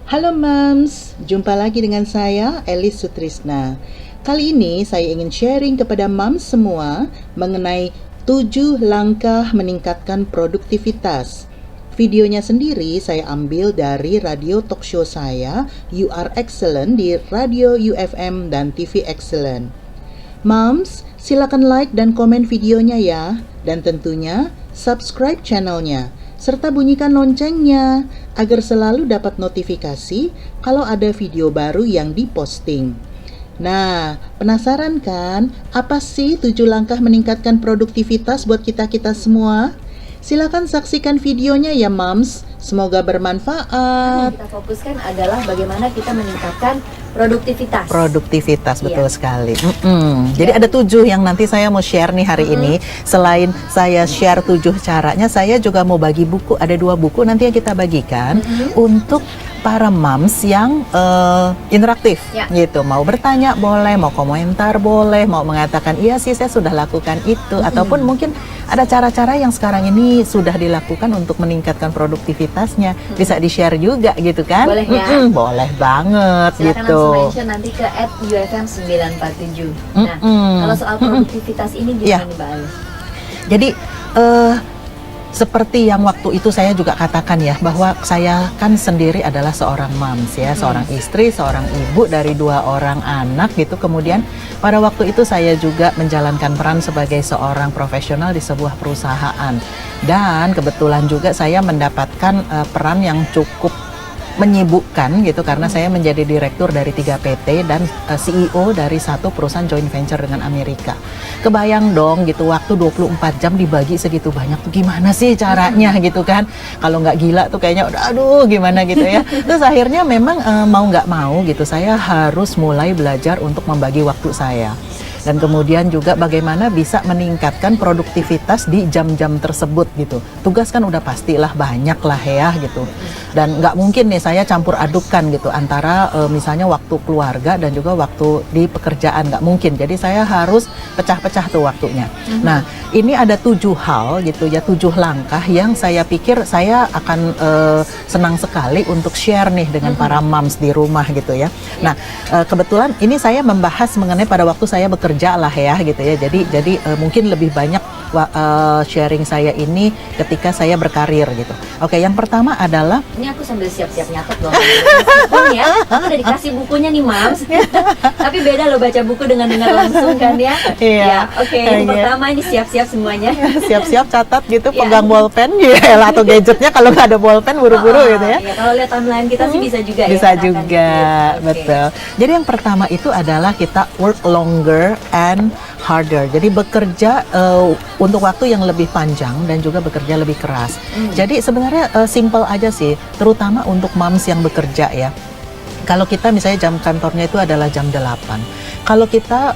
Halo Mams, jumpa lagi dengan saya Elis Sutrisna. Kali ini saya ingin sharing kepada Mams semua mengenai 7 langkah meningkatkan produktivitas. Videonya sendiri saya ambil dari radio talk show saya You Are Excellent di Radio UFM dan TV Excellent. Mams, silakan like dan komen videonya ya, dan tentunya subscribe channelnya serta bunyikan loncengnya agar selalu dapat notifikasi kalau ada video baru yang diposting. Nah, penasaran kan apa sih 7 langkah meningkatkan produktivitas buat kita-kita semua? Silakan saksikan videonya ya Mams, semoga bermanfaat. Kita fokuskan adalah bagaimana kita meningkatkan produktivitas. Produktivitas, betul Iya. sekali. Jadi ada 7 yang nanti saya mau share nih hari ini. Selain saya share 7 caranya, saya juga mau bagi buku. Ada 2 buku nanti yang kita bagikan untuk para moms yang interaktif, Ya. gitu. Mau bertanya boleh, mau komentar boleh, mau mengatakan iya sih saya sudah lakukan itu, ataupun mungkin ada cara-cara yang sekarang ini sudah dilakukan untuk meningkatkan produktivitasnya. Bisa di-share juga gitu kan? Boleh ya? Boleh banget Silakan gitu. langsung mention nanti ke @UFM947. Nah, kalau soal produktivitas ini Iya. gimana nih Mbak Alis? Jadi seperti yang waktu itu saya juga katakan ya, bahwa saya kan sendiri adalah seorang moms ya, seorang istri, seorang ibu dari 2 orang anak gitu. Kemudian pada waktu itu saya juga menjalankan peran sebagai seorang profesional di sebuah perusahaan. Dan kebetulan juga saya mendapatkan peran yang cukup menyibukkan gitu, karena saya menjadi direktur dari 3 PT dan CEO dari satu perusahaan joint venture dengan Amerika. Kebayang dong gitu, waktu 24 jam dibagi segitu banyak tuh gimana sih caranya gitu kan. Kalau nggak gila tuh kayaknya udah aduh gimana gitu ya. Terus akhirnya memang mau nggak mau gitu saya harus mulai belajar untuk membagi waktu saya. Dan kemudian juga bagaimana bisa meningkatkan produktivitas di jam-jam tersebut gitu. Tugas kan udah pastilah banyak lah ya gitu. Dan nggak mungkin nih saya campur adukan gitu antara misalnya waktu keluarga dan juga waktu di pekerjaan, nggak mungkin. Jadi saya harus pecah-pecah tuh waktunya. Nah, ini ada 7 hal gitu ya, 7 langkah yang saya pikir saya akan senang sekali untuk share nih dengan para moms di rumah gitu ya. Nah, kebetulan ini saya membahas mengenai pada waktu saya bekerja lah ya gitu ya. Jadi mungkin lebih banyak sharing saya ini ketika saya berkarir gitu. Oke, yang pertama adalah Ini aku sambil siap-siap nyatet loh. Meskipun ya, aku udah dikasih bukunya nih Mams. Tapi beda loh baca buku dengan dengar langsung kan ya. Iya. Ya, oke. Yang Iya. pertama ini siap-siap semuanya. siap-siap catat gitu, Iya. pegang bolpen ya atau gadgetnya kalau nggak ada bolpen buru-buru gitu ya. Iya, kalau lihat timeline kita sih bisa juga ya. Bisa kita akan juga, dikit. Oke. betul. Jadi yang pertama itu adalah kita work longer and harder. Jadi bekerja untuk waktu yang lebih panjang dan juga bekerja lebih keras. Jadi sebenarnya simple aja sih, terutama untuk moms yang bekerja ya. Kalau kita misalnya jam kantornya itu adalah jam 8. Kalau kita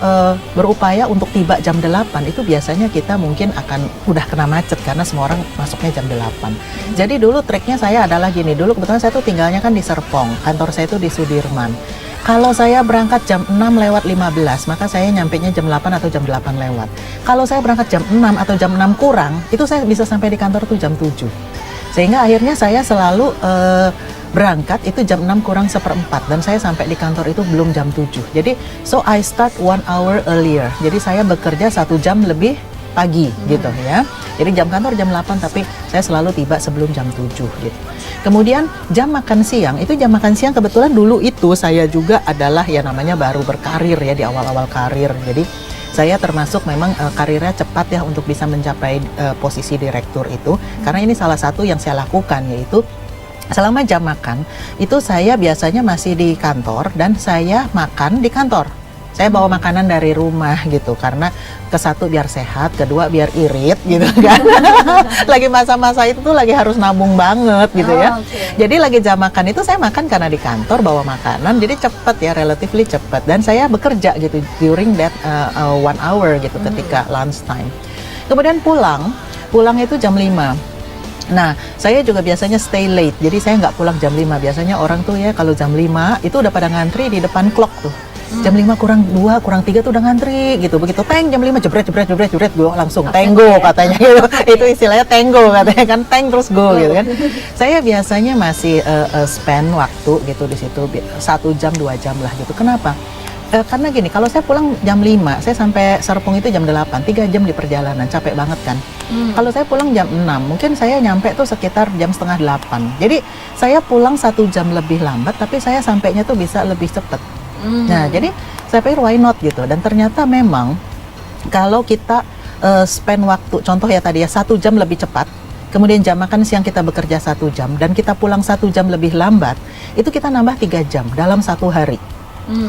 berupaya untuk tiba jam 8, itu biasanya kita mungkin akan udah kena macet karena semua orang masuknya jam 8. Jadi dulu triknya saya adalah gini, dulu kebetulan saya tuh tinggalnya kan di Serpong, kantor saya itu di Sudirman. Kalau saya berangkat jam 6:15, maka saya nyampainya jam 8 atau jam 8 lewat. Kalau saya berangkat jam 6 atau jam 6 kurang, itu saya bisa sampai di kantor tuh jam 7. Sehingga akhirnya saya selalu berangkat itu jam 6 kurang 1/4 dan saya sampai di kantor itu belum jam 7. Jadi so I start 1 hour earlier. Jadi saya bekerja 1 jam lebih pagi gitu ya. Jadi jam kantor jam 8 tapi saya selalu tiba sebelum jam 7 gitu. Kemudian jam makan siang, itu jam makan siang kebetulan dulu itu saya juga adalah ya namanya baru berkarir ya, di awal-awal karir. Jadi saya termasuk memang karirnya cepat ya untuk bisa mencapai posisi direktur itu. Karena ini salah satu yang saya lakukan, yaitu selama jam makan itu saya biasanya masih di kantor dan saya makan di kantor. Saya bawa makanan dari rumah gitu, karena ke-1 biar sehat, kedua biar irit gitu kan. Lagi masa-masa itu tuh lagi harus nabung banget gitu ya. Oke. Jadi lagi jam makan itu saya makan karena di kantor bawa makanan, jadi cepet ya, relatively cepet. Dan saya bekerja gitu during that 1 hour gitu ketika lunch time. Kemudian pulang itu jam 5. Nah, saya juga biasanya stay late, jadi saya nggak pulang jam 5. Biasanya orang tuh ya kalau jam 5 itu udah pada ngantri di depan clock tuh. Jam 5 kurang 2, kurang 3 tuh udah ngantri gitu. Begitu teng jam 5 jebret go langsung tenggo katanya gitu. Itu istilahnya tenggo katanya kan, teng terus go gitu kan. Saya biasanya masih spend waktu gitu di situ 1 jam 2 jam lah gitu. Kenapa? Karena gini, kalau saya pulang jam 5, saya sampai Serpong itu jam 8, 3 jam di perjalanan, capek banget kan. Kalau saya pulang jam 6, mungkin saya nyampe tuh sekitar jam setengah 8. Jadi saya pulang 1 jam lebih lambat, tapi saya sampainya tuh bisa lebih cepat. Nah, jadi saya pikir why not gitu. Dan ternyata memang kalau kita spend waktu, contoh ya tadi ya 1 jam lebih cepat, kemudian jam makan siang kita bekerja 1 jam, dan kita pulang 1 jam lebih lambat, itu kita nambah 3 jam dalam 1 hari.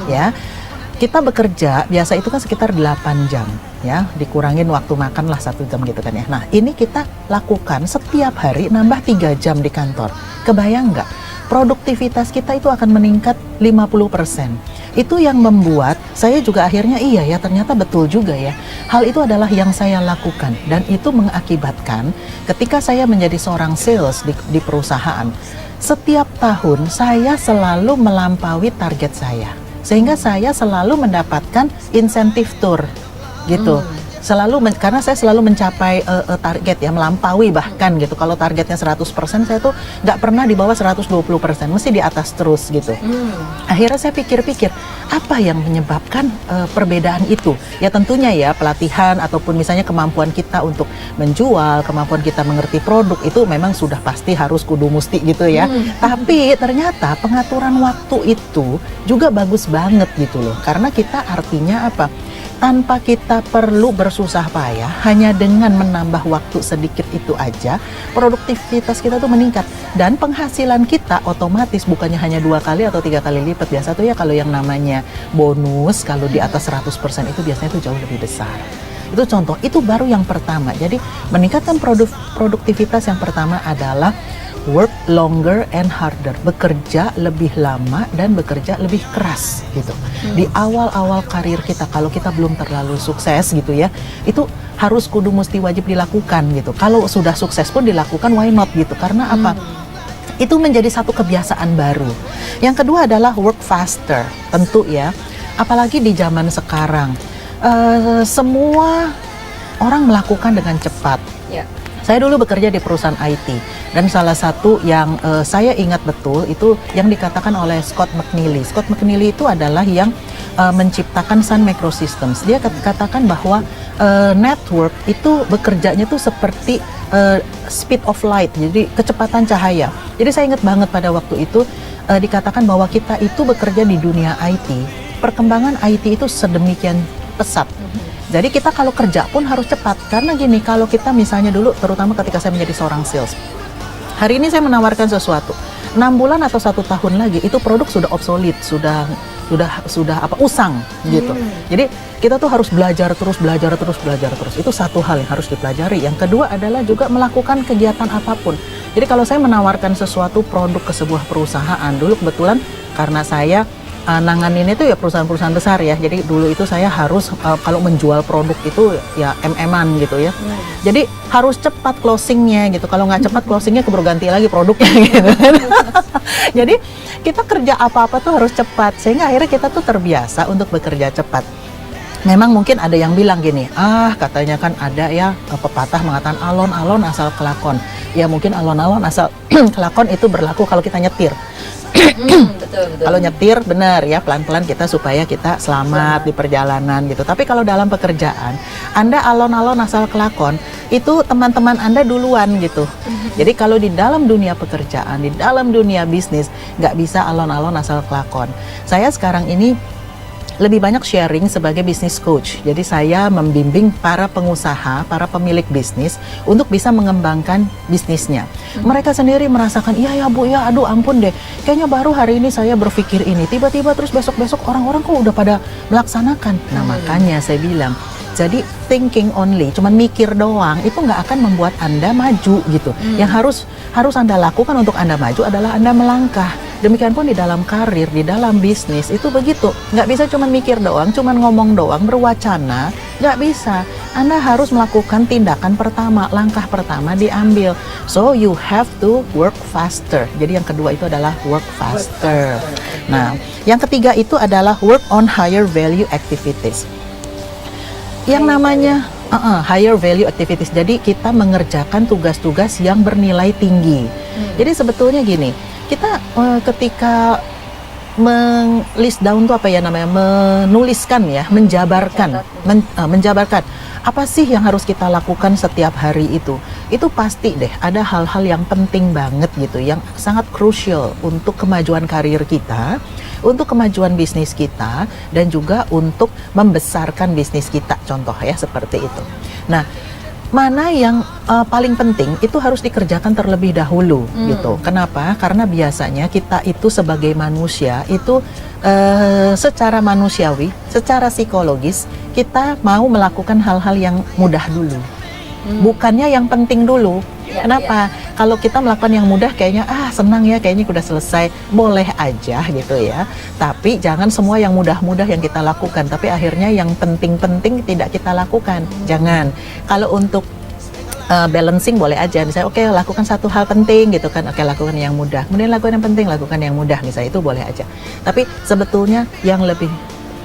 Ya, kita bekerja biasa itu kan sekitar 8 jam ya, dikurangin waktu makan lah 1 jam gitu kan ya. Nah, ini kita lakukan setiap hari nambah 3 jam di kantor. Kebayang nggak? Produktivitas kita itu akan meningkat 50%. Itu yang membuat saya juga akhirnya iya ya, ternyata betul juga ya. Hal itu adalah yang saya lakukan, dan itu mengakibatkan ketika saya menjadi seorang sales di perusahaan, setiap tahun saya selalu melampaui target saya. Sehingga saya selalu mendapatkan insentif tour gitu. Karena saya selalu mencapai target ya, melampaui bahkan gitu. Kalau targetnya 100%, saya tuh nggak pernah di bawah 120%, mesti di atas terus gitu. Akhirnya saya pikir-pikir, apa yang menyebabkan perbedaan itu? Ya tentunya ya pelatihan ataupun misalnya kemampuan kita untuk menjual, kemampuan kita mengerti produk, itu memang sudah pasti harus kudu musti gitu ya. Tapi ternyata pengaturan waktu itu juga bagus banget gitu loh. Karena kita artinya apa? Tanpa kita perlu bersusah payah, hanya dengan menambah waktu sedikit itu aja, produktivitas kita tuh meningkat. Dan penghasilan kita otomatis bukannya hanya 2 kali atau 3 kali lipat. Biasa tuh ya kalau yang namanya bonus, kalau di atas 100% itu biasanya tuh jauh lebih besar. Itu contoh, itu baru yang pertama. Jadi meningkatkan produktivitas yang pertama adalah work longer and harder, bekerja lebih lama dan bekerja lebih keras gitu. Di awal-awal karir kita, kalau kita belum terlalu sukses gitu ya, itu harus kudu mesti wajib dilakukan gitu. Kalau sudah sukses pun dilakukan, why not gitu. Karena apa? Itu menjadi satu kebiasaan baru. Yang kedua adalah work faster, tentu ya. Apalagi di zaman sekarang, semua orang melakukan dengan cepat. Saya dulu bekerja di perusahaan IT, dan salah satu yang saya ingat betul itu yang dikatakan oleh Scott McNealy. Scott McNealy itu adalah yang menciptakan Sun Microsystems. Dia katakan bahwa network itu bekerjanya tuh seperti speed of light, jadi kecepatan cahaya. Jadi saya ingat banget pada waktu itu dikatakan bahwa kita itu bekerja di dunia IT. Perkembangan IT itu sedemikian pesat. Jadi kita kalau kerja pun harus cepat, karena gini, kalau kita misalnya dulu, terutama ketika saya menjadi seorang sales, hari ini saya menawarkan sesuatu, 6 bulan atau 1 tahun lagi itu produk sudah obsolete, sudah usang gitu. Jadi kita tuh harus belajar terus. Itu satu hal yang harus dipelajari. Yang kedua adalah juga melakukan kegiatan apapun. Jadi kalau saya menawarkan sesuatu produk ke sebuah perusahaan, dulu kebetulan karena saya nanganin itu ya perusahaan-perusahaan besar ya. Jadi dulu itu saya harus kalau menjual produk itu ya MM-an gitu ya. Jadi harus cepat closingnya gitu. Kalau nggak cepat closingnya keburu ganti lagi produknya gitu. Jadi kita kerja apa-apa tuh harus cepat. Sehingga akhirnya kita tuh terbiasa untuk bekerja cepat. Memang mungkin ada yang bilang gini, katanya kan ada ya pepatah mengatakan alon-alon asal kelakon. Ya mungkin alon-alon asal kelakon itu berlaku kalau kita nyetir. Betul. Kalau nyetir benar ya, pelan-pelan kita supaya kita selamat di perjalanan gitu. Tapi kalau dalam pekerjaan, Anda alon-alon asal kelakon, itu teman-teman Anda duluan gitu. Jadi kalau di dalam dunia pekerjaan, di dalam dunia bisnis, nggak bisa alon-alon asal kelakon. Saya sekarang ini lebih banyak sharing sebagai business coach. Jadi saya membimbing para pengusaha, para pemilik bisnis untuk bisa mengembangkan bisnisnya. Mereka sendiri merasakan, iya ya Bu, ya aduh ampun deh, kayaknya baru hari ini saya berpikir ini, tiba-tiba terus besok-besok orang-orang kok udah pada melaksanakan. Nah makanya saya bilang, jadi thinking only, cuman mikir doang, itu nggak akan membuat Anda maju gitu. Yang harus Anda lakukan untuk Anda maju adalah Anda melangkah. Demikian pun di dalam karir, di dalam bisnis itu begitu. Nggak bisa cuma mikir doang, cuma ngomong doang, berwacana, nggak bisa. Anda harus melakukan tindakan pertama, langkah pertama diambil. So you have to work faster. Jadi yang kedua itu adalah work faster. Nah, yang ketiga itu adalah work on higher value activities. Yang namanya higher value activities. Jadi kita mengerjakan tugas-tugas yang bernilai tinggi. Jadi sebetulnya gini, kita ketika list down tuh apa ya namanya, menuliskan ya, menjabarkan, menjabarkan apa sih yang harus kita lakukan setiap hari itu pasti deh ada hal-hal yang penting banget gitu, yang sangat crucial untuk kemajuan karir kita, untuk kemajuan bisnis kita, dan juga untuk membesarkan bisnis kita, contoh ya seperti itu. Nah, mana yang paling penting itu harus dikerjakan terlebih dahulu gitu. Kenapa? Karena biasanya kita itu sebagai manusia itu secara manusiawi, secara psikologis kita mau melakukan hal-hal yang mudah dulu, bukannya yang penting dulu. Kenapa? Kalau kita melakukan yang mudah kayaknya senang ya, kayaknya udah selesai, boleh aja gitu ya. Tapi jangan semua yang mudah-mudah yang kita lakukan, tapi akhirnya yang penting-penting tidak kita lakukan. Jangan. Kalau untuk balancing boleh aja, misalnya oke, lakukan satu hal penting gitu kan, oke, lakukan yang mudah, kemudian lakukan yang penting, lakukan yang mudah, misalnya, itu boleh aja. Tapi sebetulnya yang lebih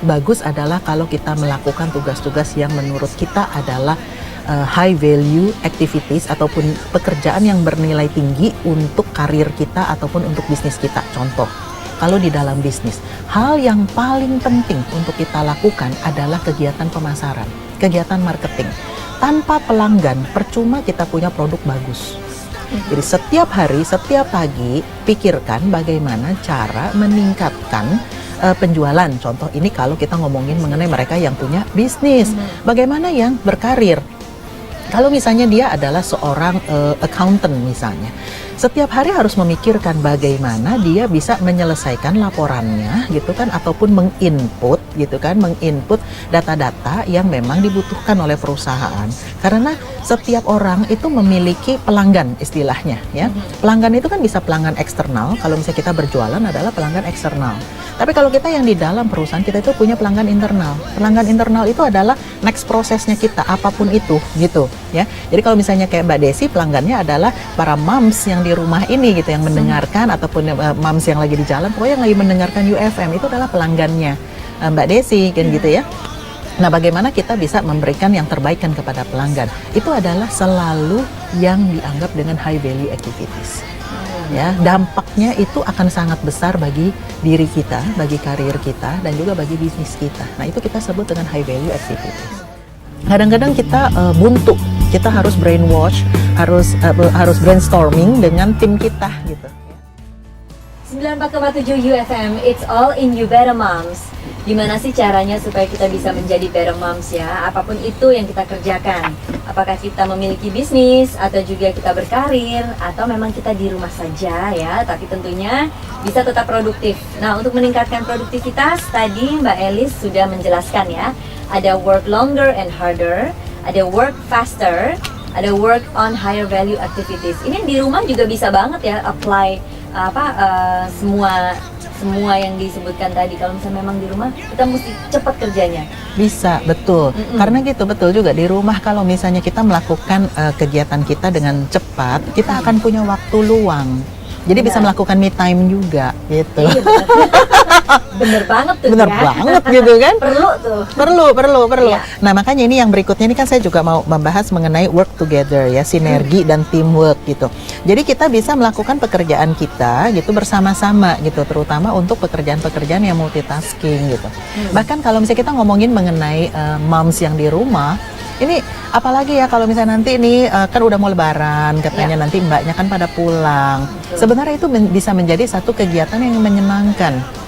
bagus adalah kalau kita melakukan tugas-tugas yang menurut kita adalah high value activities ataupun pekerjaan yang bernilai tinggi untuk karir kita ataupun untuk bisnis kita. Contoh, kalau di dalam bisnis, hal yang paling penting untuk kita lakukan adalah kegiatan pemasaran, kegiatan marketing. Tanpa pelanggan, percuma kita punya produk bagus. Jadi setiap hari, setiap pagi, pikirkan bagaimana cara meningkatkan penjualan. Contoh ini kalau kita ngomongin mengenai mereka yang punya bisnis, bagaimana yang berkarir. Kalau misalnya dia adalah seorang accountant misalnya, setiap hari harus memikirkan bagaimana dia bisa menyelesaikan laporannya gitu kan, ataupun menginput gitu kan, menginput data-data yang memang dibutuhkan oleh perusahaan. Karena setiap orang itu memiliki pelanggan istilahnya ya. Pelanggan itu kan bisa pelanggan eksternal, kalau misalnya kita berjualan adalah pelanggan eksternal. Tapi kalau kita yang di dalam perusahaan, kita itu punya pelanggan internal. Pelanggan internal itu adalah next prosesnya kita, apapun itu gitu ya. Jadi kalau misalnya kayak Mbak Desi, pelanggannya adalah para moms yang di rumah ini gitu, yang mendengarkan, ataupun moms yang lagi di jalan, pokoknya yang lagi mendengarkan UFM, itu adalah pelanggannya Mbak Desi kan gitu ya. Nah, bagaimana kita bisa memberikan yang terbaik kan kepada pelanggan? Itu adalah selalu yang dianggap dengan high value activities. Ya, dampaknya itu akan sangat besar bagi diri kita, bagi karir kita, dan juga bagi bisnis kita. Nah, itu kita sebut dengan high value activities. Kadang-kadang kita buntu, kita harus brainwash, harus brainstorming dengan tim kita gitu. 94,7 UFM, it's all in you better moms. Gimana sih caranya supaya kita bisa menjadi better moms ya? Apapun itu yang kita kerjakan. Apakah kita memiliki bisnis, atau juga kita berkarir, atau memang kita di rumah saja ya, tapi tentunya bisa tetap produktif. Nah, untuk meningkatkan produktivitas, tadi Mbak Elis sudah menjelaskan ya. Ada work longer and harder, ada work faster, ada work on higher value activities. Ini di rumah juga bisa banget ya apply semua yang disebutkan tadi. Kalau misalnya memang di rumah, kita mesti cepat kerjanya. Bisa, betul. Karena gitu, betul juga di rumah kalau misalnya kita melakukan kegiatan kita dengan cepat, kita akan punya waktu luang. Jadi bisa melakukan me time juga gitu. Iya, bener banget tuh. Bener banget gitu kan. Perlu tuh. Perlu. Iya. Nah, makanya ini yang berikutnya ini kan saya juga mau membahas mengenai work together ya, sinergi dan teamwork gitu. Jadi kita bisa melakukan pekerjaan kita gitu bersama-sama gitu, terutama untuk pekerjaan-pekerjaan yang multitasking gitu. Bahkan kalau misalnya kita ngomongin mengenai moms yang di rumah, ini apalagi ya kalau misalnya nanti ini kan udah mau lebaran katanya, nanti mbaknya kan pada pulang. Sebenarnya itu bisa menjadi satu kegiatan yang menyenangkan.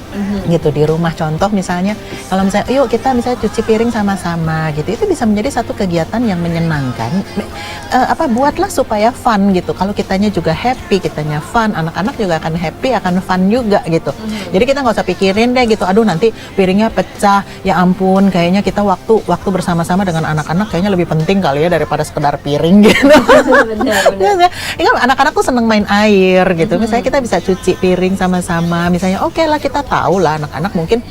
Gitu di rumah. Contoh misalnya kalau misalnya yuk kita misalnya cuci piring sama-sama gitu, itu bisa menjadi satu kegiatan yang menyenangkan. Buatlah supaya fun gitu. Kalau kitanya juga happy, kitanya fun, anak-anak juga akan happy, akan fun juga gitu. Jadi kita nggak usah pikirin deh gitu, aduh nanti piringnya pecah, ya ampun, kayaknya kita waktu bersama-sama dengan anak-anak kayaknya lebih penting kali ya daripada sekedar piring gitu. Benar. Anak-anak tuh seneng main air gitu. Misalnya kita bisa cuci piring sama-sama, misalnya oke lah, kita tahu tahu lah anak-anak mungkin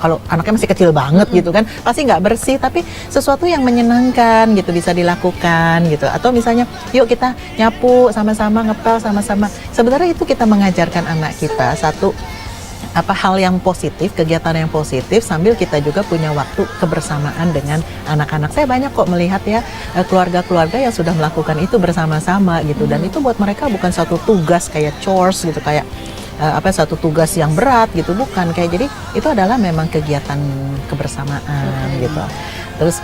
kalau anaknya masih kecil banget gitu kan pasti nggak bersih, tapi sesuatu yang menyenangkan gitu bisa dilakukan gitu. Atau misalnya yuk kita nyapu sama-sama, ngepel sama-sama. Sebenarnya itu kita mengajarkan anak kita satu hal yang positif, kegiatan yang positif, sambil kita juga punya waktu kebersamaan dengan anak-anak. Saya banyak kok melihat ya keluarga-keluarga yang sudah melakukan itu bersama-sama gitu, dan itu buat mereka bukan satu tugas kayak chores gitu, kayak satu tugas yang berat gitu, bukan. Kayak jadi itu adalah memang kegiatan kebersamaan gitu. Terus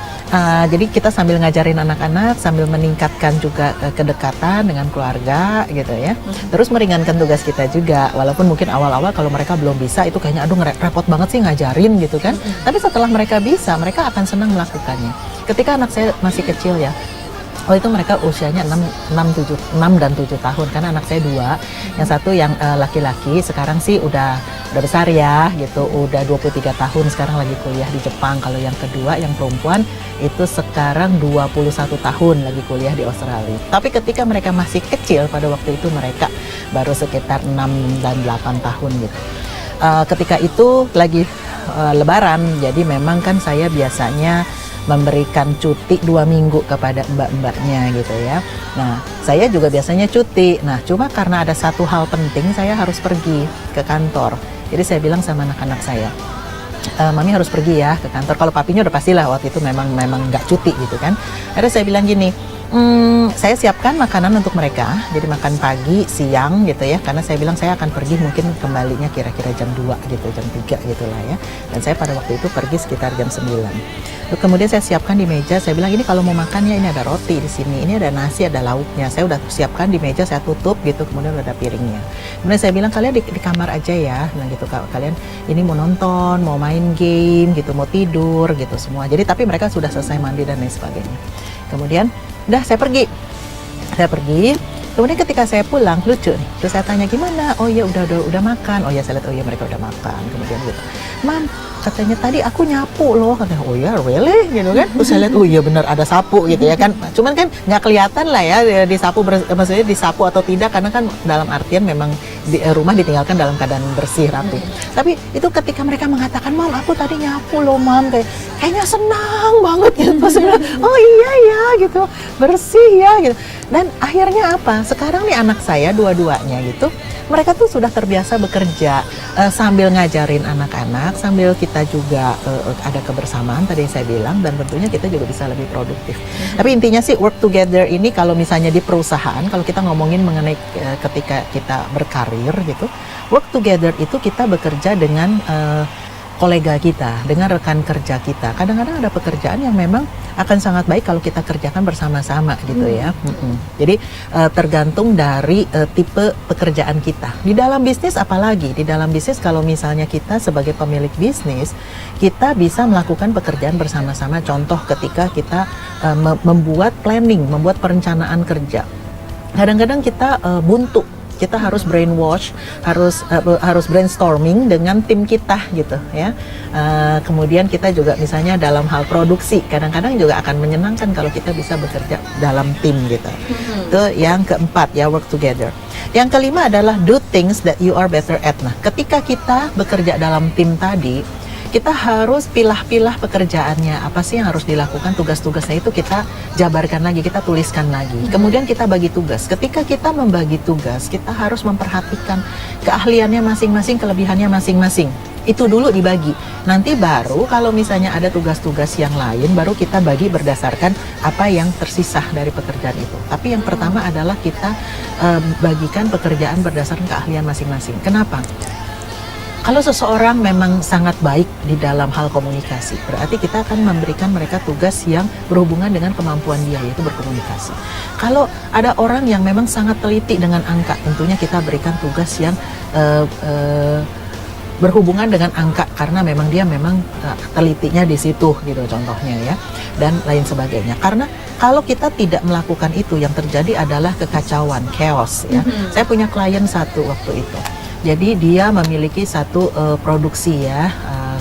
jadi kita sambil ngajarin anak-anak, sambil meningkatkan juga kedekatan dengan keluarga gitu ya. Terus meringankan tugas kita juga, walaupun mungkin awal-awal kalau mereka belum bisa itu kayaknya aduh repot banget sih ngajarin gitu kan. Tapi setelah mereka bisa, mereka akan senang melakukannya. Ketika anak saya masih kecil ya, itu mereka usianya 6 dan 7 tahun, karena anak saya 2, yang satu yang laki-laki sekarang sih udah besar ya gitu, udah 23 tahun sekarang lagi kuliah di Jepang. Kalau yang kedua yang perempuan itu sekarang 21 tahun lagi kuliah di Australia. Tapi ketika mereka masih kecil pada waktu itu mereka baru sekitar 6 dan 8 tahun gitu. Ketika itu lagi lebaran, jadi memang kan saya biasanya memberikan cuti 2 minggu kepada mbak-mbaknya gitu ya. Nah, saya juga biasanya cuti. Nah, cuma karena ada satu hal penting, saya harus pergi ke kantor. Jadi saya bilang sama anak-anak saya, Mami harus pergi ya ke kantor. Kalau papinya udah pastilah waktu itu memang nggak cuti gitu kan. Akhirnya saya bilang gini, saya siapkan makanan untuk mereka, jadi makan pagi, siang gitu ya, karena saya bilang saya akan pergi mungkin kembalinya kira-kira jam 2 gitu, jam 3 gitu lah ya. Dan saya pada waktu itu pergi sekitar jam 9. Lalu kemudian saya siapkan di meja, saya bilang ini kalau mau makan ya ini ada roti di sini, ini ada nasi, ada lauknya. Saya udah siapkan di meja, saya tutup gitu, kemudian udah ada piringnya. Kemudian saya bilang kalian di kamar aja ya, nah gitu, kalian ini mau nonton, mau main game gitu, mau tidur gitu semua. Jadi tapi mereka sudah selesai mandi dan lain sebagainya. Kemudian udah saya pergi. Kemudian ketika saya pulang lucu nih. Terus saya tanya gimana? Oh ya udah makan. Oh ya saya lihat oh ya mereka udah makan. Kemudian gitu. Mam, katanya tadi aku nyapu loh. Katanya oh ya really gitu kan. Terus saya lihat oh iya benar ada sapu gitu ya kan. Cuman kan nggak kelihatan lah ya disapu maksudnya disapu atau tidak, karena kan dalam artian memang rumah ditinggalkan dalam keadaan bersih rapi. Tapi itu ketika mereka mengatakan, "Mam, aku tadi nyapu loh, Mam." Kayaknya senang banget gitu. Terus bilang, "Oh iya ya," gitu. Bersih ya gitu. Dan akhirnya apa? Sekarang nih anak saya dua-duanya gitu, mereka tuh sudah terbiasa bekerja sambil ngajarin anak-anak, sambil kita juga ada kebersamaan tadi yang saya bilang, dan tentunya kita juga bisa lebih produktif. Tapi intinya sih work together ini kalau misalnya di perusahaan, kalau kita ngomongin mengenai ketika kita berkarir gitu, work together itu kita bekerja dengan kolega kita, dengan rekan kerja kita. Kadang-kadang ada pekerjaan yang memang akan sangat baik kalau kita kerjakan bersama-sama gitu ya. Jadi tergantung dari tipe pekerjaan kita. Di dalam bisnis apalagi, di dalam bisnis kalau misalnya kita sebagai pemilik bisnis, kita bisa melakukan pekerjaan bersama-sama. Contoh ketika kita membuat planning, membuat perencanaan kerja. Kadang-kadang kita buntu. Kita harus brainwash, harus brainstorming dengan tim kita gitu ya. Kemudian kita juga misalnya dalam hal produksi, kadang-kadang juga akan menyenangkan kalau kita bisa bekerja dalam tim gitu. Itu yang keempat ya, work together. Yang kelima adalah do things that you are better at. Nah, ketika kita bekerja dalam tim tadi, kita harus pilah-pilah pekerjaannya, apa sih yang harus dilakukan, tugas-tugasnya itu kita jabarkan lagi, kita tuliskan lagi. Kemudian kita bagi tugas. Ketika kita membagi tugas, kita harus memperhatikan keahliannya masing-masing, kelebihannya masing-masing. Itu dulu dibagi. Nanti baru kalau misalnya ada tugas-tugas yang lain, baru kita bagi berdasarkan apa yang tersisa dari pekerjaan itu. Tapi yang pertama adalah kita bagikan pekerjaan berdasarkan keahlian masing-masing. Kenapa? Kalau seseorang memang sangat baik di dalam hal komunikasi, berarti kita akan memberikan mereka tugas yang berhubungan dengan kemampuan dia, yaitu berkomunikasi. Kalau ada orang yang memang sangat teliti dengan angka, tentunya kita berikan tugas yang berhubungan dengan angka, karena memang dia telitinya di situ gitu contohnya ya, dan lain sebagainya. Karena kalau kita tidak melakukan itu, yang terjadi adalah kekacauan, chaos ya. Saya punya klien satu waktu itu. Jadi dia memiliki satu produksi ya,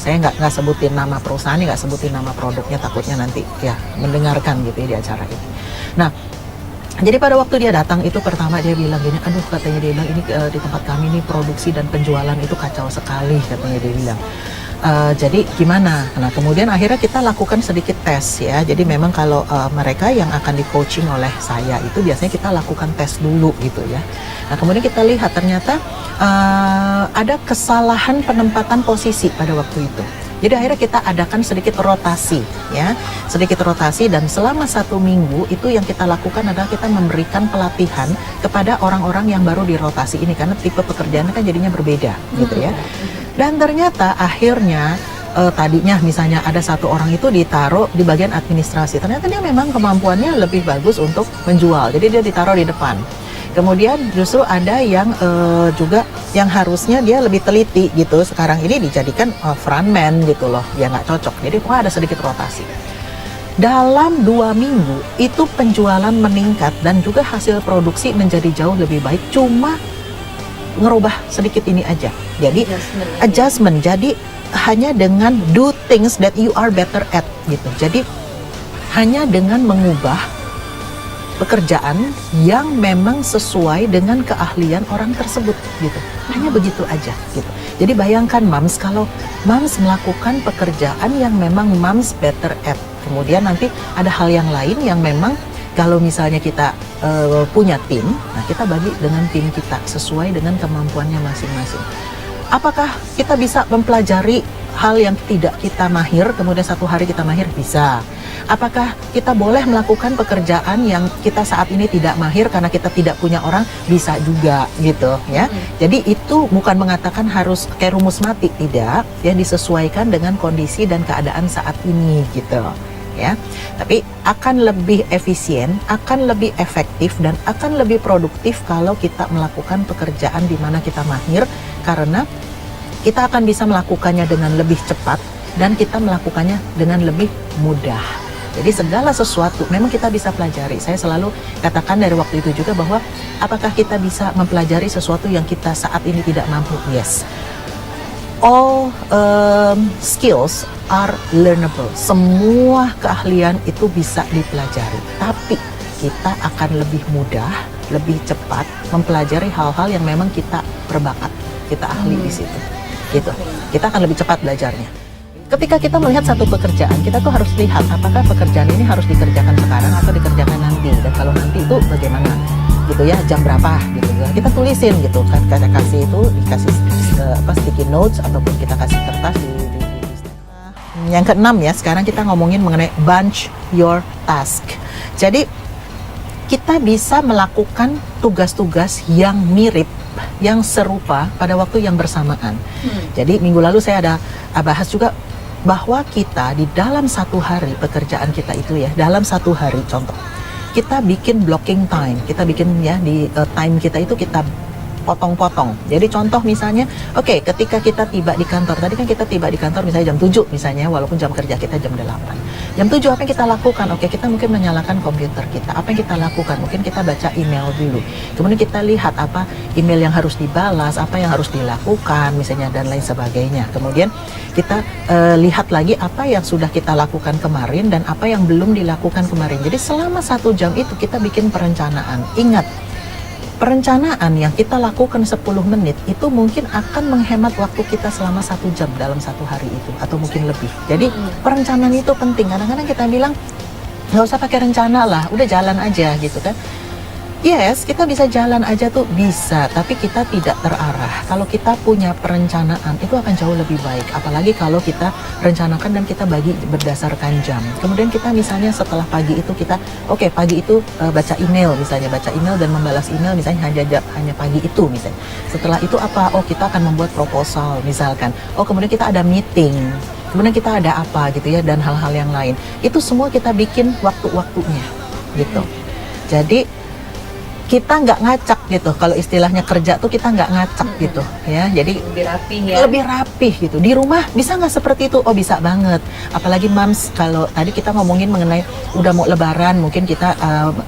saya nggak sebutin nama perusahaannya, nggak sebutin nama produknya, takutnya nanti ya mendengarkan gitu ya di acara ini. Nah, Jadi pada waktu dia datang itu pertama dia bilang gini, aduh katanya dia bilang ini di tempat kami ini produksi dan penjualan itu kacau sekali katanya dia bilang. Jadi gimana? Nah kemudian akhirnya kita lakukan sedikit tes ya. Jadi memang kalau mereka yang akan di coaching oleh saya itu biasanya kita lakukan tes dulu gitu ya. Nah kemudian kita lihat ternyata ada kesalahan penempatan posisi pada waktu itu. Jadi akhirnya kita adakan sedikit rotasi ya, sedikit rotasi, dan selama 1 minggu itu yang kita lakukan adalah kita memberikan pelatihan kepada orang-orang yang baru dirotasi ini karena tipe pekerjaannya kan jadinya berbeda gitu ya. Dan ternyata akhirnya tadinya misalnya ada 1 orang itu ditaruh di bagian administrasi, ternyata dia memang kemampuannya lebih bagus untuk menjual, jadi dia ditaruh di depan. Kemudian justru ada yang juga yang harusnya dia lebih teliti gitu, sekarang ini dijadikan frontman gitu loh, ya nggak cocok. Jadi ada sedikit rotasi. Dalam 2 minggu itu penjualan meningkat dan juga hasil produksi menjadi jauh lebih baik, cuma ngerubah sedikit ini aja. Jadi adjustment. Jadi hanya dengan do things that you are better at gitu. Jadi hanya dengan mengubah pekerjaan yang memang sesuai dengan keahlian orang tersebut gitu. Hanya begitu aja gitu. Jadi bayangkan Mams, kalau Mams melakukan pekerjaan yang memang Mams better at, kemudian nanti ada hal yang lain yang memang kalau misalnya kita punya tim, nah kita bagi dengan tim kita sesuai dengan kemampuannya masing-masing. Apakah kita bisa mempelajari hal yang tidak kita mahir, kemudian 1 hari kita mahir? Bisa. Apakah kita boleh melakukan pekerjaan yang kita saat ini tidak mahir karena kita tidak punya orang? Bisa juga gitu ya. Jadi itu bukan mengatakan harus kayak rumus mati, tidak ya, disesuaikan dengan kondisi dan keadaan saat ini gitu ya. Tapi akan lebih efisien, akan lebih efektif, dan akan lebih produktif kalau kita melakukan pekerjaan di mana kita mahir, karena kita akan bisa melakukannya dengan lebih cepat dan kita melakukannya dengan lebih mudah. Jadi segala sesuatu memang kita bisa pelajari. Saya selalu katakan dari waktu itu juga bahwa apakah kita bisa mempelajari sesuatu yang kita saat ini tidak mampu? Yes. All skills are learnable. Semua keahlian itu bisa dipelajari. Tapi kita akan lebih mudah, lebih cepat mempelajari hal-hal yang memang kita berbakat, kita ahli di situ. Gitu. Kita akan lebih cepat belajarnya. Ketika kita melihat satu pekerjaan, kita tuh harus lihat apakah pekerjaan ini harus dikerjakan sekarang atau dikerjakan nanti, dan kalau nanti itu bagaimana gitu ya, jam berapa gitu ya, kita tulisin gitu kan, kita kasih itu, dikasih sticky notes ataupun kita kasih kertas di. Yang keenam ya, sekarang kita ngomongin mengenai bunch your task. Jadi kita bisa melakukan tugas-tugas yang mirip, yang serupa pada waktu yang bersamaan. Jadi minggu lalu saya ada bahas juga bahwa kita di dalam 1 hari pekerjaan kita itu ya, dalam 1 hari contoh, kita bikin blocking time, kita bikin ya di time kita itu kita potong-potong. Jadi contoh misalnya, oke, ketika kita tiba di kantor, tadi kan kita tiba di kantor misalnya jam 7 misalnya, walaupun jam kerja kita jam 8. Jam 7 apa yang kita lakukan? Oke, kita mungkin menyalakan komputer kita. Apa yang kita lakukan? Mungkin kita baca email dulu. Kemudian kita lihat apa email yang harus dibalas, apa yang harus dilakukan misalnya, dan lain sebagainya. Kemudian kita lihat lagi apa yang sudah kita lakukan kemarin dan apa yang belum dilakukan kemarin. Jadi selama 1 jam itu kita bikin perencanaan. Ingat, perencanaan yang kita lakukan 10 menit itu mungkin akan menghemat waktu kita selama 1 jam dalam 1 hari itu, atau mungkin lebih. Jadi perencanaan itu penting. Kadang-kadang kita bilang nggak usah pakai rencana lah, udah jalan aja gitu kan. Yes, kita bisa jalan aja tuh bisa, tapi kita tidak terarah. Kalau kita punya perencanaan itu akan jauh lebih baik, apalagi kalau kita rencanakan dan kita bagi berdasarkan jam. Kemudian kita misalnya setelah pagi itu kita, oke, pagi itu baca email misalnya, baca email dan membalas email misalnya hanya pagi itu misalnya. Setelah itu apa? Oh, kita akan membuat proposal misalkan. Oh, kemudian kita ada meeting. Kemudian kita ada apa gitu ya, dan hal-hal yang lain. Itu semua kita bikin waktu-waktunya gitu. Jadi kita nggak ngacak gitu, kalau istilahnya kerja tuh kita nggak ngacak gitu ya, jadi lebih rapih ya, lebih rapih gitu. Di rumah bisa nggak seperti itu? Oh, bisa banget. Apalagi Mams, kalau tadi kita ngomongin mengenai udah mau lebaran, mungkin kita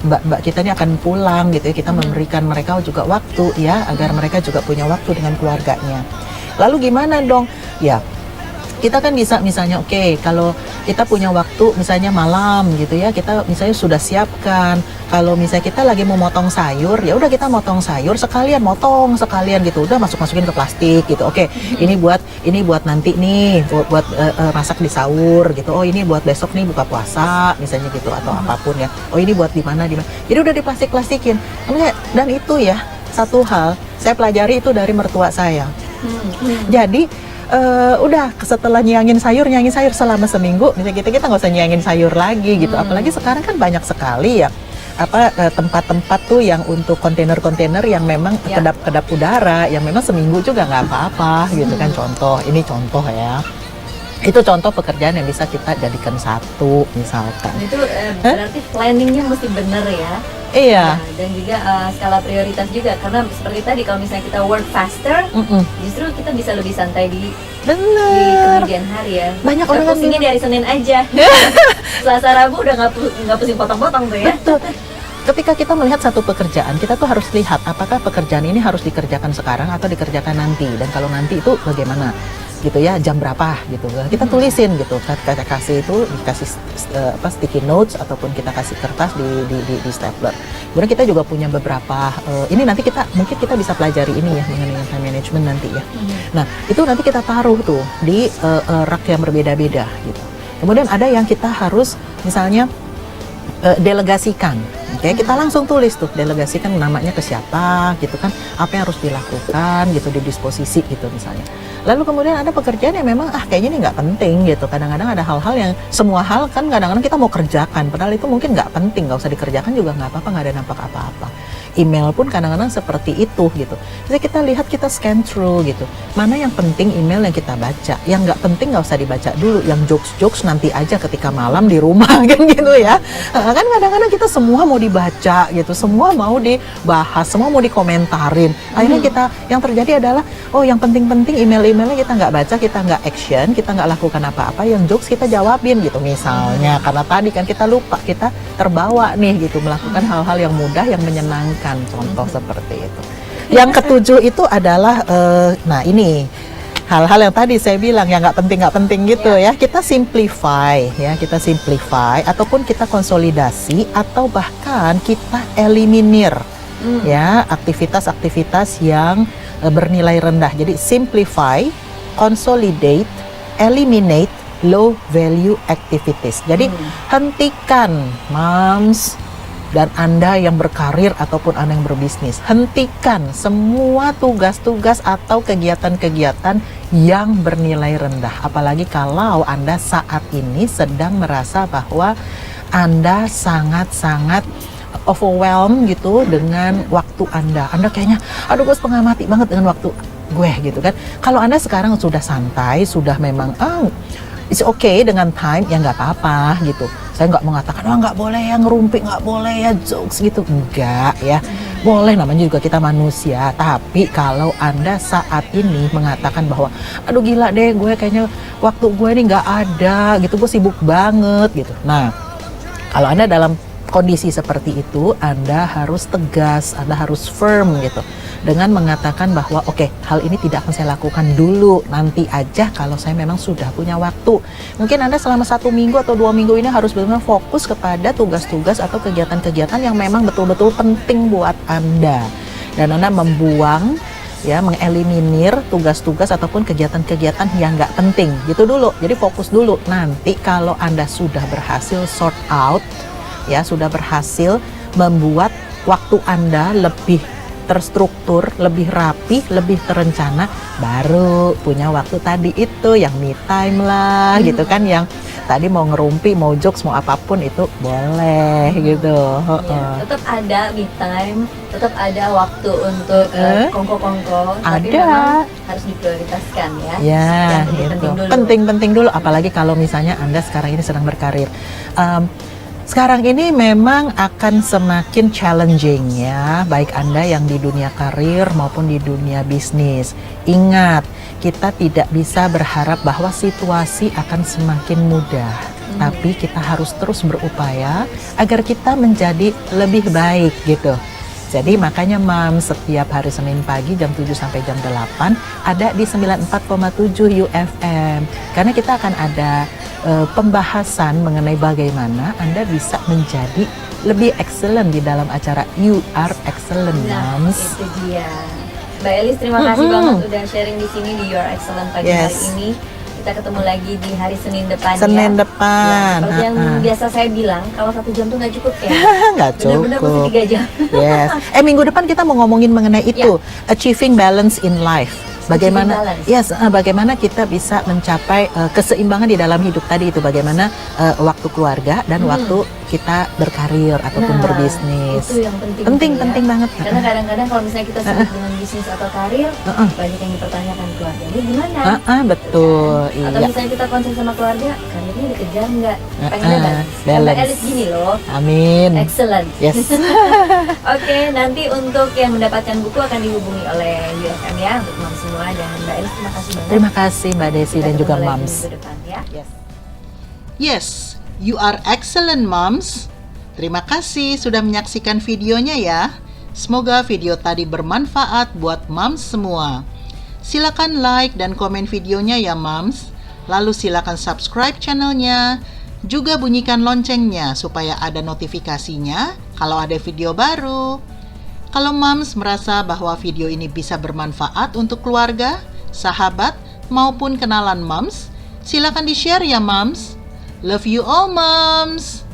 mbak kita ini akan pulang gitu ya, kita memberikan mereka juga waktu ya, agar mereka juga punya waktu dengan keluarganya. Lalu gimana dong ya, kita kan bisa misalnya, oke, kalau kita punya waktu misalnya malam gitu ya, kita misalnya sudah siapkan kalau misalnya kita lagi mau motong sayur, ya udah kita motong sayur sekalian, motong sekalian gitu, udah masukin ke plastik gitu. Oke, ini buat nanti nih, buat masak di sahur gitu. Oh, ini buat besok nih buka puasa misalnya gitu, atau apapun ya. Oh, ini buat di mana. Jadi udah diplastik-plastikin. Dan itu ya satu hal saya pelajari itu dari mertua saya. Jadi udah setelah nyiangin sayur selama seminggu, misalnya kita nggak usah nyiangin sayur lagi gitu. Apalagi sekarang kan banyak sekali ya tempat-tempat tuh yang untuk kontainer-kontainer yang memang kedap-kedap udara, yang memang seminggu juga nggak apa-apa gitu kan. Ini contoh ya. Itu contoh pekerjaan yang bisa kita jadikan satu misalkan. Itu berarti planningnya mesti bener ya. Iya. Nah, dan juga skala prioritas juga, karena seperti tadi kalau misalnya kita work faster, justru kita bisa lebih santai di kemudian hari ya. Banyak orang pusingnya dari Senin aja. Selasa Rabu udah nggak pusing potong-potong tuh ya. Betul. Ketika kita melihat satu pekerjaan, kita tuh harus lihat apakah pekerjaan ini harus dikerjakan sekarang atau dikerjakan nanti, dan kalau nanti itu bagaimana gitu ya, jam berapa gitu. Kita tulisin gitu, kita kasih sticky notes ataupun kita kasih kertas di stapler. Kemudian kita juga punya beberapa ini nanti mungkin kita bisa pelajari ini ya mengenai time management nanti ya. Nah, itu nanti kita taruh tuh di rak yang berbeda-beda gitu. Kemudian ada yang kita harus misalnya delegasikan. Oke, kita langsung tulis tuh, delegasikan namanya ke siapa gitu kan, apa yang harus dilakukan gitu, di disposisi gitu misalnya. Lalu kemudian ada pekerjaan yang memang kayaknya ini nggak penting gitu. Kadang-kadang ada hal-hal yang semua hal kan kadang-kadang kita mau kerjakan, padahal itu mungkin nggak penting, nggak usah dikerjakan juga nggak apa-apa, nggak ada dampak apa-apa. Email pun kadang-kadang seperti itu gitu. Jadi kita lihat, kita scan through gitu, mana yang penting email yang kita baca, yang nggak penting nggak usah dibaca dulu, yang jokes nanti aja ketika malam di rumah kan gitu ya. Kan kadang-kadang kita semua mau dibaca gitu, semua mau dibahas, semua mau dikomentarin. Akhirnya yang terjadi adalah yang penting-penting emailnya kita nggak baca, kita nggak action, kita nggak lakukan apa-apa, yang jokes kita jawabin gitu misalnya, karena tadi kan kita lupa, kita terbawa nih gitu melakukan hal-hal yang mudah yang menyenangkan, contoh seperti itu. Yang ketujuh itu adalah nah ini hal-hal yang tadi saya bilang yang nggak penting gitu ya, kita simplify ataupun kita konsolidasi atau bahkan kita eliminir ya aktivitas-aktivitas yang bernilai rendah. Jadi simplify, consolidate, eliminate low value activities. Jadi hentikan moms dan Anda yang berkarir ataupun Anda yang berbisnis, hentikan semua tugas-tugas atau kegiatan-kegiatan yang bernilai rendah. Apalagi kalau Anda saat ini sedang merasa bahwa Anda sangat-sangat overwhelmed gitu dengan waktu Anda. Anda kayaknya, aduh gue setengah mati banget dengan waktu gue gitu kan. Kalau Anda sekarang sudah santai, sudah memang it's okay dengan time, ya nggak apa-apa gitu. Saya nggak mengatakan, nggak boleh ya ngerumpi, nggak boleh ya jokes gitu. Enggak ya, boleh, namanya juga kita manusia. Tapi kalau Anda saat ini mengatakan bahwa, aduh gila deh gue kayaknya waktu gue ini nggak ada gitu, gue sibuk banget gitu. Nah, kalau Anda dalam kondisi seperti itu, Anda harus tegas, Anda harus firm gitu, dengan mengatakan bahwa oke, hal ini tidak akan saya lakukan dulu, nanti aja kalau saya memang sudah punya waktu. Mungkin Anda selama 1 minggu atau 2 minggu ini harus benar-benar fokus kepada tugas-tugas atau kegiatan-kegiatan yang memang betul-betul penting buat Anda, dan Anda membuang ya, mengeliminir tugas-tugas ataupun kegiatan-kegiatan yang nggak penting gitu dulu. Jadi fokus dulu. Nanti kalau Anda sudah berhasil sort out ya, sudah berhasil membuat waktu Anda lebih terstruktur, lebih rapi, lebih terencana, baru punya waktu tadi itu yang me time lah gitu kan, yang tadi mau ngerumpi, mau jokes, mau apapun itu boleh gitu. Ya, tetap ada me time, tetap ada waktu untuk kongko-kongko, tapi memang harus diprioritaskan ya. Ya, yang gitu. dulu. Penting-penting dulu, apalagi kalau misalnya Anda sekarang ini sedang berkarir. Sekarang ini memang akan semakin challenging ya, baik Anda yang di dunia karir maupun di dunia bisnis. Ingat, kita tidak bisa berharap bahwa situasi akan semakin mudah, tapi kita harus terus berupaya agar kita menjadi lebih baik gitu. Jadi makanya setiap hari Senin pagi jam 7 sampai jam 8 ada di 94,7 UFM. Karena kita akan ada pembahasan mengenai bagaimana Anda bisa menjadi lebih excellent di dalam acara You Are Excellent Moms. Itu dia. Mbak Elis, terima kasih banget udah sharing di sini di Your Excellent pagi hari ini. Kita ketemu lagi di hari Senin depan. Senin depan. Seperti yang biasa saya bilang, kalau 1 jam tuh nggak cukup ya. Nggak Benar-benar cukup. butuh 3 jam. Yes. Minggu depan kita mau ngomongin mengenai itu, achieving balance in life. Bagaimana, bagaimana kita bisa mencapai keseimbangan di dalam hidup tadi itu, bagaimana waktu keluarga dan waktu kita berkarir ataupun berbisnis. Itu yang penting. Penting banget. Karena kadang-kadang kalau misalnya kita sibuk dengan bisnis atau karir, banyak yang dipertanyakan keluarganya gimana. Betul. Atau Iya. misalnya kita konsen sama keluarga, karirnya dikejar nggak? Pengennya balance. balance. Mbak Elis gini loh. Amin. Excellent. Yes. Oke, nanti untuk yang mendapatkan buku akan dihubungi oleh UFM ya untuk Moms semua, dan Mbak Elis terima kasih banget. Terima kasih Mbak Desi Kita dan juga ketemu lagi Moms. minggu depan ya. Yes, You Are Excellent Moms. Terima kasih sudah menyaksikan videonya ya. Semoga video tadi bermanfaat buat moms semua. Silakan like dan komen videonya ya moms. Lalu silakan subscribe channelnya. Juga bunyikan loncengnya supaya ada notifikasinya kalau ada video baru. Kalau moms merasa bahwa video ini bisa bermanfaat untuk keluarga, sahabat, maupun kenalan moms, silakan di-share ya moms. Love you all moms.